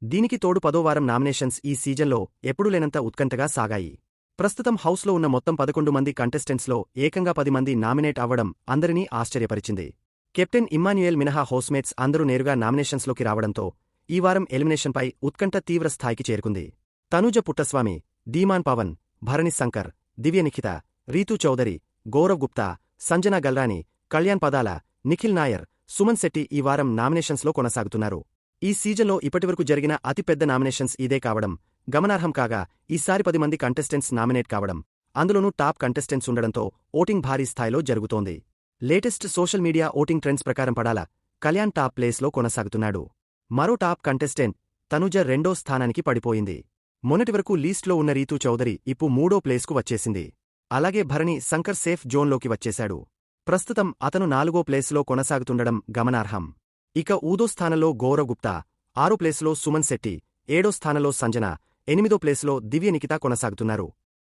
దీనికి తోడు 10వ వారం నామినేషన్స్ ఈ సీజన్లో ఎప్పుడూ లేనంత ఉత్కంఠగా సాగాయి. ప్రస్తుతం హౌస్లో ఉన్న మొత్తం 11 మంది కంటెస్టెంట్స్లో ఏకంగా 10 మంది నామినేట్ అవ్వడం అందరినీ ఆశ్చర్యపరిచింది. కెప్టెన్ ఇమ్మాన్యుయేల్ మినహా హౌస్మేట్స్ అందరూ నేరుగా నామినేషన్స్లోకి రావడంతో ఈ వారం ఎలిమినేషన్పై ఉత్కంఠ తీవ్ర స్థాయికి చేరుకుంది. తనూజ పుట్టస్వామి, ధీమాన్ పవన్, భరణి శంకర్, దివ్యనిఖిత, రీతూ చౌదరి, గౌరవ్ గుప్తా, సంజనా గల్రాని, కళ్యాణ్ పదాల, నిఖిల్ నాయర్, సుమన్ శెట్టి ఈ వారం నామినేషన్స్లో కొనసాగుతున్నారు. ఈ సీజన్లో ఇప్పటివరకు జరిగిన అతిపెద్ద నామినేషన్స్ ఇదే కావడం గమనార్హం కాగా ఈసారి 10 మంది కంటెస్టెంట్స్ నామినేట్ కావడం, అందులోనూ టాప్ కంటెస్టెంట్స్ ఉండడంతో ఓటింగ్ భారీ స్థాయిలో జరుగుతోంది. Latest social media voting trends ప్రకారం పడాల కళ్యాణ్ టాప్ ప్లేస్లో కొనసాగుతున్నాడు. మరో టాప్ కంటెస్టెంట్ తనుజ 2వ స్థానానికి పడిపోయింది. మొన్నటి వరకు లీస్ట్లో ఉన్న రీతూ చౌదరి ఇప్పుడు 3వ ప్లేస్కు వచ్చేసింది. అలాగే భరణి శంకర్ సేఫ్ జోన్లోకి వచ్చేశాడు. ప్రస్తుతం అతను 4వ ప్లేస్లో కొనసాగుతుండడం గమనార్హం. ఇక ఊదో స్థానంలో గౌరవ్ గుప్తా, 6వ ప్లేస్లో సుమన్ శెట్టి, 7వ స్థానంలో సంజన, 8వ ప్లేస్లో దివ్యనిఖిత కొనసాగుతున్నారు.